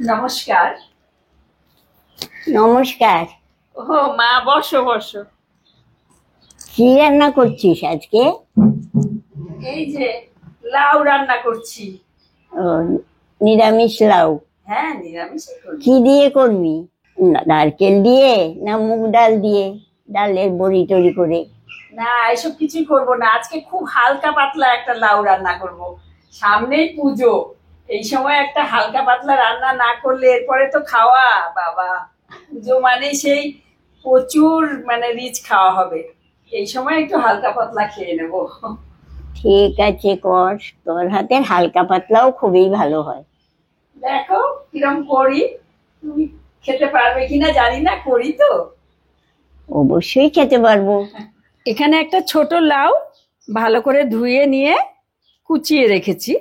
নমস্কার। নমস্কার। ও মা, বসো বসো। কি রান্না করছিস আজকে? এই যে লাউ রান্না করছি। ও, নিরামিষ লাউ? হ্যাঁ, নিরামিষই করছি। কি দিয়ে করবি? নারকেল দিয়ে না মুগ ডাল দিয়ে? ডালের বড়ি টড়ি করে? না, এসব কিছুই করবো না, আজকে খুব হালকা পাতলা একটা লাউ রান্না করব। সামনেই পুজো, এই সময় একটা হালকা পাতলা রান্না না করলে এরপরে তো খাওয়া বাবা। পুজো মানে সেই প্রচুর রিচ খাওয়া হবে, এই সময় একটু হালকা পাতলা খেয়ে নেবো। ঠিক আছে, কর। তোর হাতের হালকা পাতলাও খুবই ভালো হয়। দেখো কিরম করি, তুমি খেতে পারবে কিনা জানি না, করি তো। অবশ্যই খেতে পারবো। এখানে একটা ছোট লাউ ভালো করে ধুয়ে নিয়ে কুচিয়ে রেখেছি।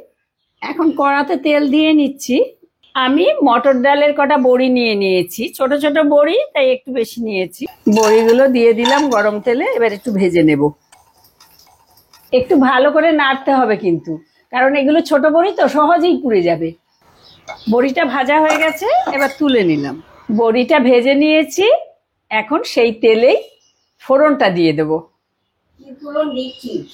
এখন কড়াতে তেল দিয়ে নিচ্ছি। আমি মটর ডালের কটা বড়ি নিয়ে নিয়েছি, ছোট ছোট বড়ি, তাই একটু বেশি নিয়েছি। বড়িগুলো দিয়ে দিলাম গরম তেলে, এবার একটু ভেজে নেব। একটু ভালো করে নাড়তে হবে কিন্তু, কারণ এগুলো ছোট বড়ি তো সহজেই পুড়ে যাবে। বড়িটা ভাজা হয়ে গেছে, এবার তুলে নিলাম। বড়িটা ভেজে নিয়েছি, এখন সেই তেলেই ফোড়নটা দিয়ে দেবো। কি ফোড়ন দিচ্ছিস?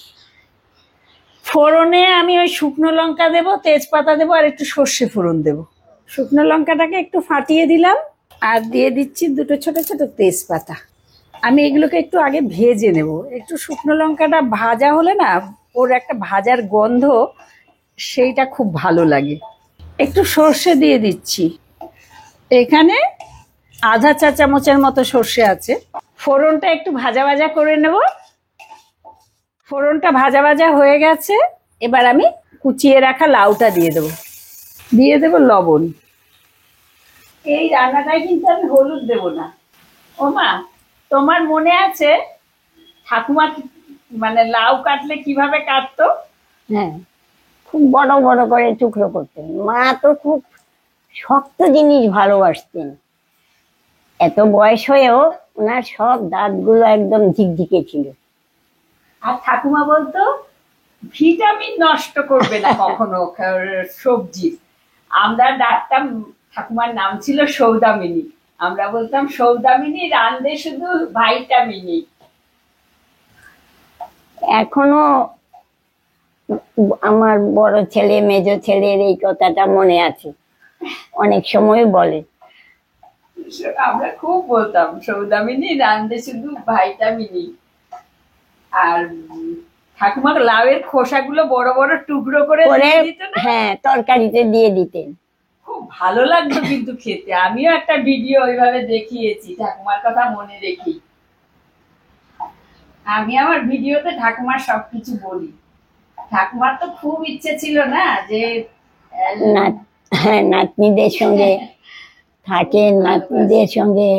ফোড়নে আমি ওই শুকনো লঙ্কা দেবো, তেজপাতা দেবো, আর একটু সর্ষে ফোড়ন দেবো। শুকনো লঙ্কাটাকে একটু ফাটিয়ে দিলাম, আর দিয়ে দিচ্ছি দুটো ছোট ছোট তেজপাতা। আমি এগুলোকে একটু আগে ভেজে নেব। একটু শুকনো লঙ্কাটা ভাজা হলে না, ওর একটা ভাজার গন্ধ, সেইটা খুব ভালো লাগে। একটু সর্ষে দিয়ে দিচ্ছি, এখানে আধা চা চামচের মতো সর্ষে আছে। ফোড়নটা একটু ভাজা ভাজা করে নেব। ফোড়নটা ভাজা ভাজা হয়ে গেছে, এবার আমি কুচিয়ে রাখা লাউটা দিয়ে দেবো। দিয়ে দেবো লবণ। এই রান্নাটায় কিন্তু আমি হলুদ দেব না। ও মা, তোমার মনে আছে ঠাকুমা লাউ কাটলে কিভাবে কাটতো? হ্যাঁ, খুব বড় বড় করে টুকরো করতেন। মা তো খুব শক্ত জিনিস ভালোবাসতেন। এত বয়স হয়েও ওনার সব দাঁতগুলো একদম ঝিকঝিকে ছিল। আর ঠাকুমা বলতো ভিটামিন নষ্ট করবে না কখনো সবজি। আমরা ডাকতাম, ঠাকুমার নাম ছিল সৌদামিনী, আমরা বলতাম সৌদামিনী রান্ধে শুধু ভাইটামিনি। এখনো আমার বড় ছেলে মেজ ছেলের এই কথাটা মনে আছে, অনেক সময় বলে। আমরা খুব বলতাম সৌদামিনী রান্ধে শুধু ভাইটামিনি। আর ঠাকুমা লাউয়ের খোসাগুলো বড় বড় টুকরো করে দিয়ে দিত না? হ্যাঁ, তরকারিতে দিয়ে দিতেন। খুব ভালো লাগতো কিন্তু খেতে। আমিও একটা ভিডিও ওইভাবে দেখিয়েছি, ঠাকুমার কথা মনে রেখি। আমি আমার ভিডিওতে ঠাকুমার সবকিছু বলি। ঠাকুমার তো খুব ইচ্ছে ছিল না যে নাতনিদের সঙ্গে থাকেন, নাতনিদের সঙ্গে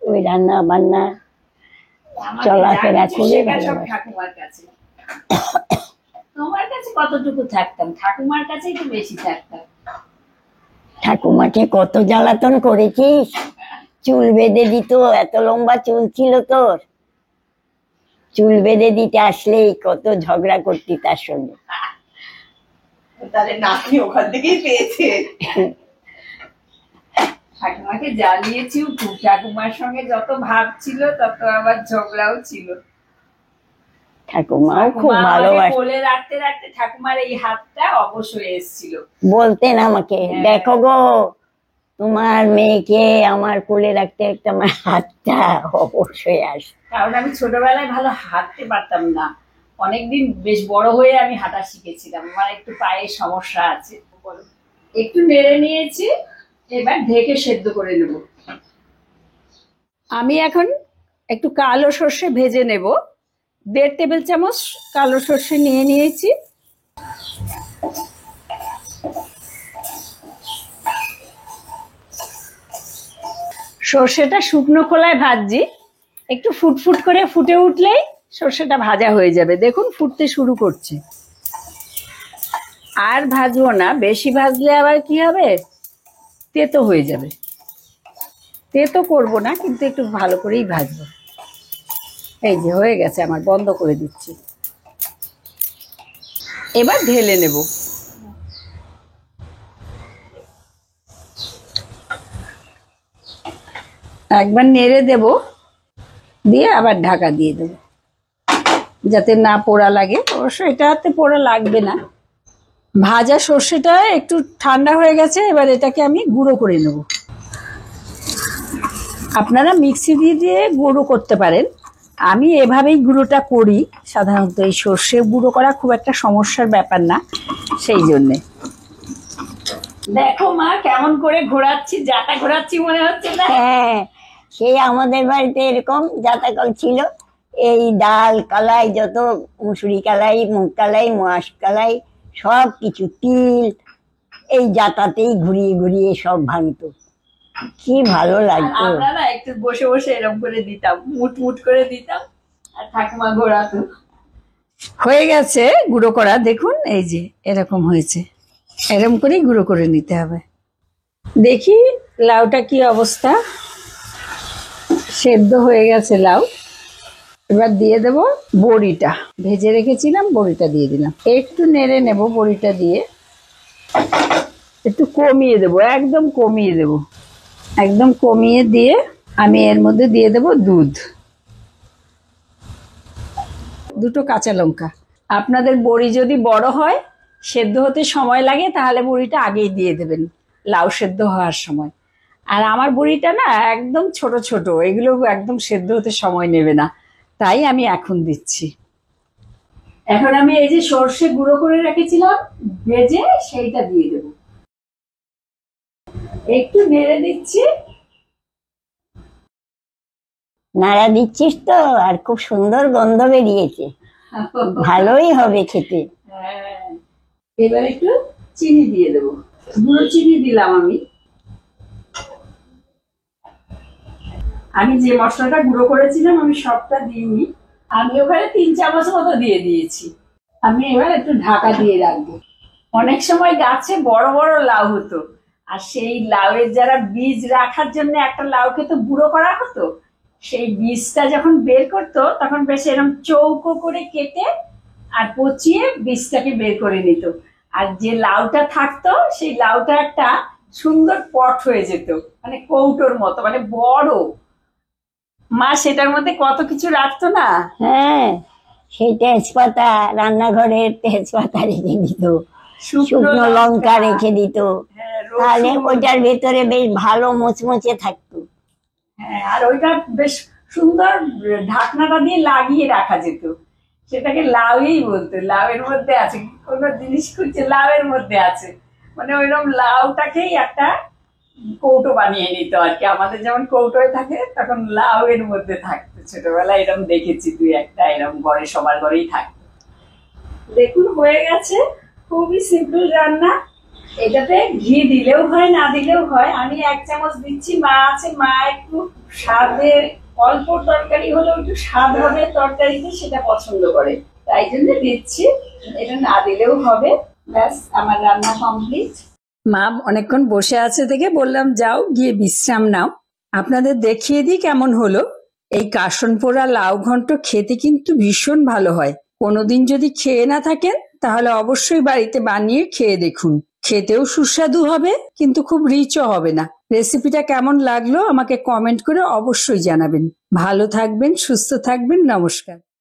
ওই রান্না বান্না চলাফেরা করে ঠাকুমার কাছে। তোমার কাছে কতটুকু থাকতাম, ঠাকুমার কাছেই তো বেশি থাকতাম। ঠাকুমাকে কত জ্বালাতন করেছিস। চুল বেঁধে দিত, এত লম্বা চুল ছিল তোর। চুল বেঁধে দিতে আসলেই কত ঝগড়া করতি তার সঙ্গে। তাহলে নাতনি ওখান থেকেই পেয়েছে। ঠাকুমাকে জ্বালিয়েছি খুব। ঠাকুমার সঙ্গে যত ভাব ছিল তত আবার ঝগড়াও ছিল। ঠাকুমাও খুব ভালোবাসত। কোলে রাখতে রাখতে ঠাকুমার এই হাতটা অবশ্যই এসেছিল। বলতেন আমাকে, দেখো গো তোমার মেয়েকে আমার কোলে রাখতে রাখতে আমার হাতটা অবশ্যই আসে। কারণ আমি ছোটবেলায় ভালো হাঁটতে পারতাম না, অনেকদিন বেশ বড় হয়ে আমি হাঁটা শিখেছিলাম। আমার একটু পায়ের সমস্যা আছে। একটু নেড়ে নিয়েছি, এবার ঢেকে সেদ্ধ করে নেব। আমি এখন একটু কালো সর্ষে ভেজে নেব। 1.5 টেবিল চামচ কালো সর্ষে নিয়ে নিয়েছি। সর্ষেটা শুকনো খোলায় ভাজছি, একটু ফুটফুট করে ফুটে উঠলেই সর্ষেটা ভাজা হয়ে যাবে। দেখুন ফুটতে শুরু করছে। আর ভাজবো না, বেশি ভাজলে আবার কি হবে, তেতো হয়ে যাবে। তেতো করবো না, কিন্তু একটু ভালো করেই ভাজবো। এই যে হয়ে গেছে আমার, বন্ধ করে দিচ্ছি। এবার ঢেলে নেব। একবার নেড়ে দেব, দিয়ে আবার ঢাকা দিয়ে দেব যাতে না পোড়া লাগে। অবশ্য এটাতে পোড়া লাগবে না। ভাজা সর্ষেটা একটু ঠান্ডা হয়ে গেছে, এবার এটাকে আমি গুঁড়ো করে নেব। আপনারা মিক্সি দিয়ে গুঁড়ো করতে পারেন, আমি এভাবেই গুঁড়োটা করি সাধারণত। এই সর্ষে গুঁড়ো করা খুব একটা সমস্যার ব্যাপার না, সেই জন্যে। দেখো মা কেমন করে ঘোরাচ্ছি, জাতা ঘোরাচ্ছি মনে হচ্ছে না? হ্যাঁ, সেই আমাদের বাড়িতে এরকম জাতাকল ছিল। এই ডাল কালাই, যত মুসুরি কালাই, মুগ কালাই, মাস কালাই, সব কিছু, তিল, এই জাতাতেই ঘুরিয়ে ঘুরিয়ে সব ভাঙতো। কি ভালো লাগতো। আমরা না একটু বসে বসে এরকম করে দিতাম, মুট মুট করে দিতাম, আর ঠাকুমা ঘোরাতো। হয়ে গেছে গুঁড়ো করা, দেখুন এই যে এরকম হয়েছে। এরকম করেই গুঁড়ো করে নিতে হবে। দেখি লাউটা কি অবস্থা। সেদ্ধ হয়ে গেছে লাউ। এবার দিয়ে দেব বড়িটা, ভেজে রেখেছিলাম, বড়িটা দিয়ে দিলাম। একটু নেড়ে নেব, বড়িটা দিয়ে একটু কমিয়ে দেব, একদম কমিয়ে দেব। একদম কমিয়ে দিয়ে আমি এর মধ্যে দিয়ে দেব দুধ, দুটো কাঁচা লঙ্কা। আপনাদের বড়ি যদি বড় হয়, সেদ্ধ হতে সময় লাগে, তাহলে বড়িটা আগেই দিয়ে দেবেন লাউ সেদ্ধ হওয়ার সময়। আর আমার বড়িটা না একদম ছোট ছোট, এগুলো একদম সেদ্ধ হতে সময় নেবে না, তাই আমি এখন দিচ্ছি। এখন আমি এই যে সর্ষে গুঁড়ো করে রেখেছিলাম ভেজে, সেইটা দিয়ে দেব। একটু নেড়ে দিচ্ছি। নাড়া দিচ্ছিস তো, আর খুব সুন্দর গন্ধ বেরিয়েছে, ভালোই হবে খেতে। হ্যাঁ, এবার একটু চিনি দিয়ে দেবো, গুঁড়ো চিনি দিলাম আমি। আমি যে মশলাটা গুঁড়ো করেছিলাম আমি সবটা দিইনি, আমি ওখানে 3 চামচ মতো দিয়ে দিয়েছি। আমি এবার একটু ঢাকা দিয়ে রাখবো। অনেক সময় গাছে বড় বড় লাউ হতো, আর সেই লাউয়ের যারা বীজ রাখার জন্য একটা লাউকে তো গুঁড়ো করা হতো, সেই বীজটা যখন বের করতো তখন বেশ এরকম চৌকো করে কেটে আর পচিয়ে বীজটাকে বের করে নিত। আর যে লাউটা থাকতো সেই লাউটা একটা সুন্দর পট হয়ে যেত, মানে কৌটোর মতো, মানে বড়। মা সেটার মধ্যে কত কিছু রাখতো না। হ্যাঁ, সেই তেজপাতা, রান্নাঘরের তেজপাতা রেখে দিত, শুকনো লঙ্কা রেখে দিত, হ্যাঁ, তাহলে রসুন। ওইটার ভেতরে বেশ ভালো মুচমুচে থাকতো। হ্যাঁ, আর ওইটা বেশ সুন্দর ঢাকনাটা দিয়ে লাগিয়ে রাখা যেত। সেটাকে লাউই বলতো, লাউয়ের মধ্যে আছে কোনো জিনিস, খুঁজছে লাউয়ের মধ্যে আছে, মানে ওইরকম লাউটাকেই একটা কৌটো বানিয়ে নিত আর কি। আমাদের যেমন কৌটোয় থাকে, তখন লাউয়ের মধ্যে থাকতো। ছোটবেলায় এরকম দেখেছি, 2-1টা এরকম ঘরে, সবার ঘরেই থাকতো। দেখুন হয়ে গেছে, খুবই সিম্পল রান্না। এটাতে ঘি দিলেও হয়, না দিলেও হয়। আমি 1 চামচ দিচ্ছি, মা আছে, মা একটু স্বাদের, অল্প তরকারি হলেও একটু স্বাদ হবে তরকারিতে, সেটা পছন্দ করে, তাই জন্য দিচ্ছি। এটা না দিলেও হবে। ব্যাস, আমার রান্না কমপ্লিট। মা অনেকক্ষণ বসে আছে দেখে বললাম যাও গিয়ে বিশ্রাম নাও। আপনাদের দেখিয়ে দিই কেমন হলো। এই কাশন পোড়া লাউ ঘন্ট খেতে কিন্তু ভীষণ ভালো হয়। কোনোদিন যদি খেয়ে না থাকেন তাহলে অবশ্যই বাড়িতে বানিয়ে খেয়ে দেখুন। খেতেও সুস্বাদু হবে, কিন্তু খুব রিচও হবে না। রেসিপিটা কেমন লাগলো আমাকে কমেন্ট করে অবশ্যই জানাবেন। ভালো থাকবেন, সুস্থ থাকবেন, নমস্কার।